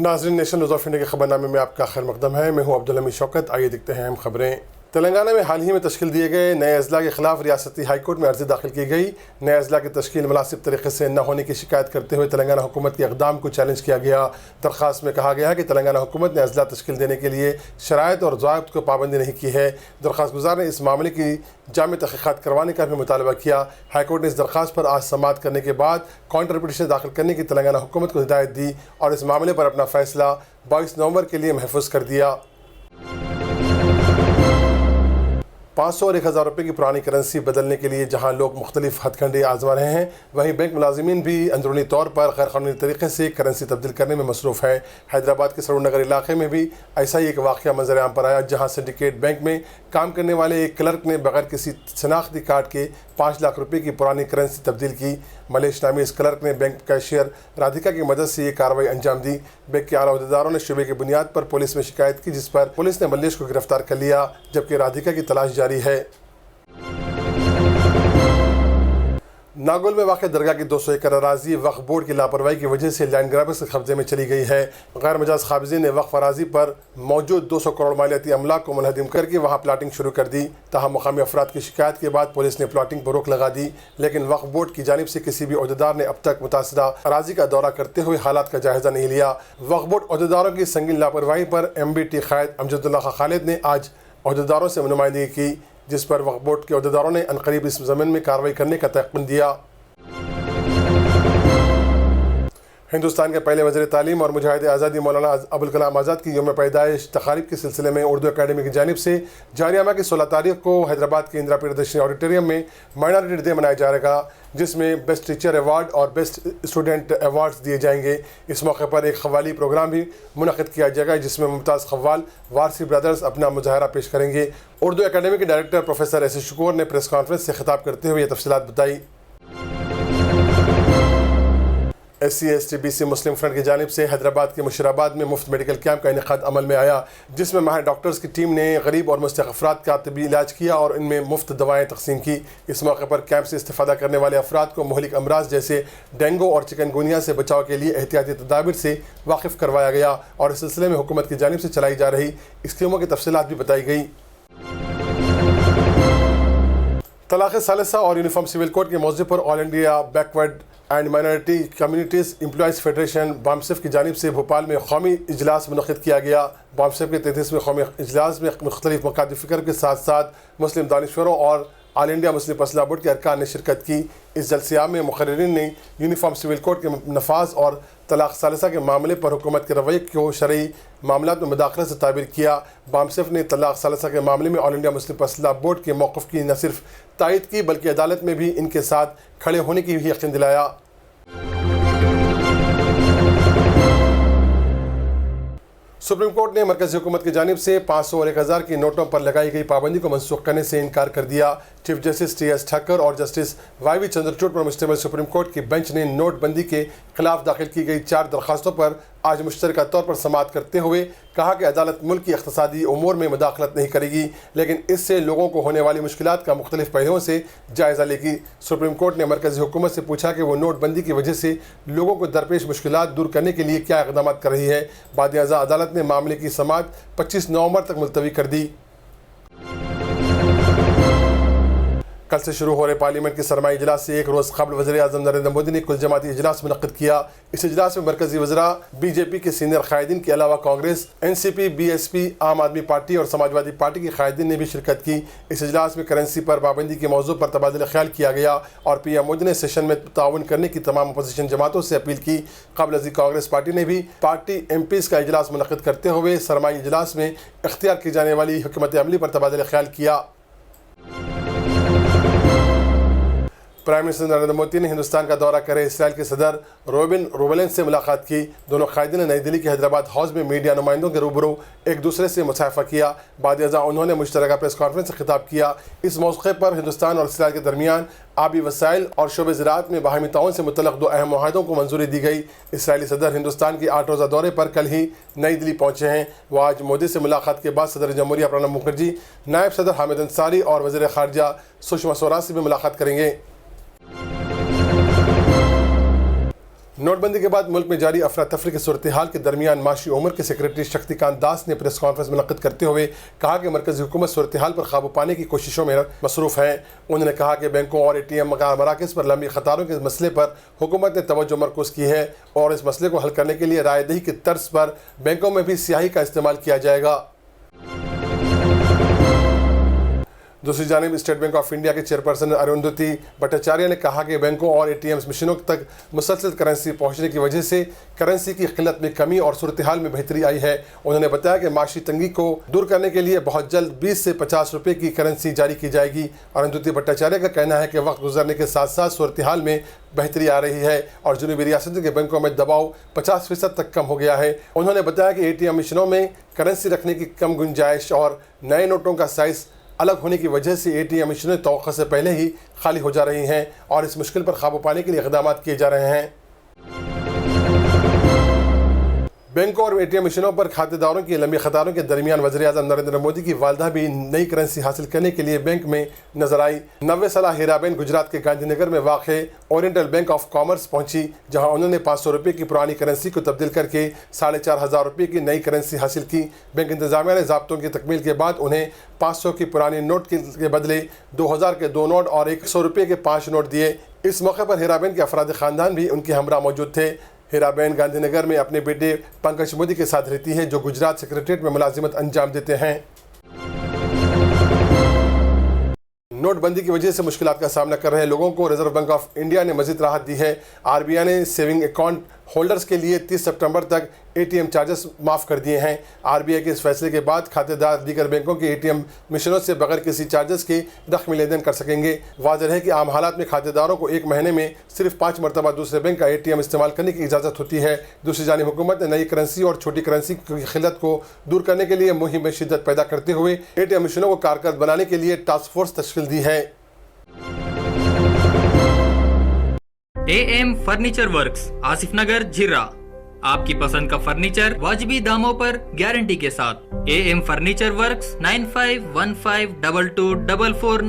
नाज़रीन, national news of India के खबरनामे में आपका खैर मकदम है। मैं हूँ अब्दुल हमीद शौकत। आइए देखते हैं अहम खबरें। तेलंगाना में हाल ही में तश्कील दिए गए नए अजला के खिलाफ रियासती हाई कोर्ट में अर्जी दाखिल की गई। नए अजला की तश्कील मुनासिब तरीके से न होने की शिकायत करते हुए तेलंगाना हुकूमत के इक़दाम को चैलेंज किया गया। दरख्वास्त में कहा गया है कि तेलंगाना हुकूमत ने अजला तश्कील देने के लिए शराइत और ज़वाबित को पाबंदी नहीं की है। दरख्वास्त गुजार ने इस मामले की जामे तहक़ीक़ात करवाने का भी मुतालबा किया। हाई कोर्ट ने इस दरख्वास्त पर आज समाअत करने के बाद काउंटर पिटीशन दाखिल करने की तेलंगाना हुकूमत को हिदायत दी और इस मामले पर अपना फ़ैसला 22 नवंबर के लिए महफूज कर दिया। 500 और 1000 रुपये की पुरानी करेंसी बदलने के लिए जहां लोग मुख्तलिफ हथकंडे आजमा रहे हैं, वहीं बैंक मुलाजिमीन भी अंदरूनी तौर पर गैर कानूनी तरीके से करेंसी तब्दील करने में मसरूफ़ है। हैदराबाद के सरूर नगर इलाके में भी ऐसा ही एक वाक़या मंजर आम पर आया, जहां सिंडिकेट बैंक में काम करने वाले एक क्लर्क ने बगैर किसी शनाख्ती कार्ड के 5 लाख रुपये की पुरानी करेंसी तब्दील की। मलेश नामी इस क्लर्क ने बैंक कैशियर राधिका की मदद से ये कार्रवाई अंजाम दी। बैंक के आला अहदेदारों ने शुबे की बुनियाद पर पुलिस में शिकायत की, जिस पर पुलिस ने मलेश को गिरफ्तार कर लिया, जबकि राधिका की तलाश जारी है। नागौल में वाक़ दरगाह की 200 एकड़ अराज़ी वक्फ बोर्ड की लापरवाही की वजह से लैंड ग्रैबर्स के कब्जे में चली गई है। गैर मजाज काबिज़ीन ने वक्फ अराज़ी पर मौजूद 200 करोड़ मालियाती अमलाक को मुनहदिम करके वहाँ प्लाटिंग शुरू कर दी। ताहम मुकामी अफराद की शिकायत के बाद पुलिस ने प्लाटिंग पर रोक लगा दी, लेकिन वक्फ बोर्ड की जानिब से किसी भी अहदेदार ने अब तक मुतासरा अराज़ी का दौरा करते हुए हालात का जायज़ा नहीं लिया। वक्फ बोर्ड अहदेदारों की संगीन लापरवाही पर MBT क़ायद अमजदुल्लाह खालिद ने आज अहदेदारों से नुमाइंदगी की, जिस पर वक्फ बोर्ड के अहदेदारों ने अनकरीब इस ज़मीन में कार्रवाई करने का तयक़ुन दिया। हिंदुस्तान के पहले वज़ीर तालीम और मुजाहिद आज़ादी मौलाना अबुल कलाम आज़ाद की यौम पैदाइश तक़ारीब के सिलसिले में उर्दू अकेडमी की जानिब से जारी माह की 16 तारीख को हैदराबाद के इंदिरा प्रियदर्शनी ऑडिटोरियम में माइनॉरिटी डे मनाया जाएगा, जिसमें बेस्ट टीचर अवार्ड और बेस्ट स्टूडेंट अवार्ड्स दिए जाएंगे। इस मौके पर एक क़व्वाली प्रोग्राम भी मुनक़िद किया जाएगा, जिसमें मुमताज़ क़व्वाल वारसी ब्रदर्स अपना मुजाहरा पेश करेंगे। उर्दू अकेडमी के डायरेक्टर प्रोफेसर एस शुकूर ने प्रेस कॉन्फ्रेंस से खिताब करते हुए ये तफसीलात बताई। SC/ST/BC मुस्लिम फ्रंट की जानिब से हैदराबाद के मुशीराबाद में मुफ्त मेडिकल कैंप का इनेकाद अमल में आया, जिसमें माहिर डॉक्टर्स की टीम ने गरीब और मुस्तहिक़ अफराद का तिब्बी इलाज किया और इनमें मुफ्त दवाएँ तकसीम की। इस मौके पर कैंप से इस्तेफ़ादा करने वाले अफराद को मुहलिक अमराज जैसे डेंगू और चिकनगुनिया से बचाव के लिए एहतियाती तदाबीर से वाकिफ़ करवाया गया और इस सिलसिले में हुकूमत की जानिब से चलाई जा रही स्कीमों की तफसीलात भी बताई गई। तलाक़ सालिसा और यूनिफॉर्म सिविल कोड के मौज़ू पर all India backward and minority communities employees federation BAMCEF की जानिब से भोपाल में कौमी इजलास मुनक़िद किया गया। बामसेफ के 33वें कौमी इजलास में मुख्तलिफ मकाद फ़िक्र के साथ साथ मुस्लिम दानिश्वरों और ऑल इंडिया मुस्लिम फसला बोर्ड के अरकान ने शिरकत की। इस जलसिया में मुक़र्रिरीन ने यूनिफॉर्म सिविल कोड के नफाज और तलाक़ सालिसा के मामले पर हुकूमत के रवैये को शरई मामलात में मुदाखलत से ताबीर किया। बामसेफ ने तलाक़ सालिसा के मामले में ऑल इंडिया मुस्लिम फसला बोर्ड के मौक़िफ़ की न सिर्फ तायद की, बल्कि अदालत में भी इनके साथ खड़े होने की भी यकीन दिलाया। सुप्रीम कोर्ट ने मरकज़ी हुकूमत की जानिब से 500 और 1000 की नोटों पर लगाई गई पाबंदी को मनसूख करने से इनकार कर दिया। चीफ जस्टिस TS ठक्कर और जस्टिस YV चंद्रचूड़ पर मुश्तमिल सुप्रीम कोर्ट की बेंच ने नोटबंदी के खिलाफ दाखिल की गई 4 दरख्वास्तों पर आज मुश्तरका तौर पर समाअत करते हुए कहा कि अदालत मुल्क की इक़्तिसादी उमूर में मुदाखलत नहीं करेगी, लेकिन इससे लोगों को होने वाली मुश्किलात का मुख्तलिफ पहलुओं से जायज़ा लेगी। सुप्रीम कोर्ट ने मरकज़ी हुकूमत से पूछा कि वो नोटबंदी की वजह से लोगों को दरपेश मुश्किलात दूर करने के लिए क्या इक़दाम कर रही है। बाद-ए-अज़ा अदालत ने मामले की समाअत 25 नवंबर तक मुलतवी कर दी। कल से शुरू हो रहे पार्लियामेंट के सरमाई इजलास से एक रोज़ कबल वज़ीर आज़म नरेंद्र मोदी ने कुल जमाती इजलास मुनक़्क़िद किया। इस इजलास में मरकज़ी वज़रा BJP के सीनियर कायदीन के अलावा कांग्रेस, NCP, BSP, आम आदमी पार्टी और समाजवादी पार्टी के कायदीन ने भी शिरकत की। इस इजलास में करेंसी पर पाबंदी के मौजू पर तबादला ख्याल किया गया और PM मोदी ने सेशन में ताउन करने की तमाम अपोजिशन जमातों से अपील की। कबल अज़ी कांग्रेस पार्टी ने भी पार्टी MPs का इजलास मुनक़्क़िद करते हुए सरमाई इजलास में इख्तियार की जाने वाली हुकूमत अमली पर तबादला ख्याल किया। प्राइम मिनिस्टर नरेंद्र मोदी ने हिंदुस्तान का दौरा करे इसराइल के सदर रोबिन रुवेलेन से मुलाकात की। दोनों कायदीन ने नई दिल्ली के हैदराबाद हाउस में मीडिया नुमाइंदों के रूबरू एक दूसरे से मुसाफा किया। बाद-ए-अज़ा उन्होंने मुश्तरका प्रेस कॉन्फ्रेंस से खिताब किया। इस मौके पर हिंदुस्तान और इसराइल के दरमियान आबी वसाइल और शोबे ज़राअत में बाहमी ताउन से मुतल्लक़ 2 अहम मुआहदों को मंजूरी दी गई। इसराइली सदर हिंदुस्तान की 8 रोज़ा दौरे पर कल ही नई दिल्ली पहुँचे हैं। वो आज मोदी से मुलाकात के बाद सदर जमहूरिया प्रणब मुखर्जी, नायब सदर हामिद अंसारी और वज़ीर ख़ारजा सुषमा स्वराज से भी मुलाकात करेंगे। نوٹ بندی کے بعد ملک میں جاری افراتفری کی صورتحال کے درمیان معاشی امور کے سیکرٹری شکتی کانت داس نے پریس کانفرنس منعقد کرتے ہوئے کہا کہ مرکزی حکومت صورتحال پر قابو پانے کی کوششوں میں مصروف ہے۔ انہوں نے کہا کہ بینکوں اور ATM مراکز پر لمبی قطاروں کے مسئلے پر حکومت نے توجہ مرکوز کی ہے اور اس مسئلے کو حل کرنے کے لیے رائے دہی کی طرز پر بینکوں میں بھی سیاہی کا استعمال کیا جائے گا۔ دوسری جانب اسٹیٹ بینک آف انڈیا کے چیئرپرسن اروندھتی بھٹاچاریہ نے کہا کہ بینکوں اور ATM مشینوں تک مسلسل کرنسی پہنچنے کی وجہ سے کرنسی کی قلت میں کمی اور صورتحال میں بہتری آئی ہے۔ انہوں نے بتایا کہ معاشی تنگی کو دور کرنے کے لیے بہت جلد 20 سے 50 روپے کی کرنسی جاری کی جائے گی۔ اروندھتی بھٹاچاریہ کا کہنا ہے کہ وقت گزرنے کے ساتھ ساتھ صورتحال میں بہتری آ رہی ہے اور جنوبی ریاستوں کے بینکوں میں دباؤ 50% تک کم ہو گیا ہے۔ انہوں نے بتایا کہ ATM مشینوں میں کرنسی رکھنے کی کم گنجائش اور نئے نوٹوں کا سائز الگ ہونے کی وجہ سے ATM مشینیں توقع سے پہلے ہی خالی ہو جا رہی ہیں اور اس مشکل پر قابو پانے کے لیے اقدامات کیے جا رہے ہیں۔ بینکوں اور ATM مشینوں پر کھاتے داروں کی لمبی قطاروں کے درمیان وزیر اعظم نریندر مودی کی والدہ بھی نئی کرنسی حاصل کرنے کے لیے بینک میں نظر آئی۔ 90 سالہ ہیرابین گجرات کے گاندھی نگر میں واقع اورینٹل بینک آف کامرس پہنچی، جہاں انہوں نے 500 روپے کی پرانی کرنسی کو تبدیل کر کے 4500 روپے کی نئی کرنسی حاصل کی۔ بینک انتظامیہ نے ضابطوں کی تکمیل کے بعد انہیں 500 کی پرانی نوٹ کے بدلے 2000 کے 2 نوٹ اور 100 روپے کے 5 نوٹ دیے۔ اس موقع پر ہیرابین کے افراد خاندان بھی ان کے ہمراہ موجود تھے۔ ہیرابین گاندھی نگر میں اپنے بیٹے پنکج مودی کے ساتھ رہتی ہے، جو گجرات سیکریٹریٹ میں ملازمت انجام دیتے ہیں۔ نوٹ بندی کی وجہ سے مشکلات کا سامنا کر رہے لوگوں کو ریزرو بینک آف انڈیا نے مزید راحت دی ہے۔ RBI نے سیونگ اکاؤنٹ ہولڈرز کے لیے 30 سپٹمبر تک ATM چارجز معاف کر دیے ہیں۔ RBI کے اس فیصلے کے بعد کھاتے دار دیگر بینکوں کے ATM مشینوں سے بغیر کسی چارجز کے رقمی لین دین کر سکیں گے۔ واضح ہے کہ عام حالات میں کھاتے داروں کو ایک مہینے میں صرف 5 مرتبہ دوسرے بینک کا ATM استعمال کرنے کی اجازت ہوتی ہے۔ دوسری جانب حکومت نے نئی کرنسی اور چھوٹی کرنسی کی قلت کو دور کرنے کے لیے مہم میں شدت پیدا کرتے ہوئے ATM مشینوں کو کارکرد بنانے کے لیے ٹاسک فورس تشکیل دی ہے۔ AM furniture works, Asif Nagar, Jhira. آپ کی پسند کا فرنیچر واجبی داموں پر گارنٹی کے ساتھ۔ AM furniture works 9515222494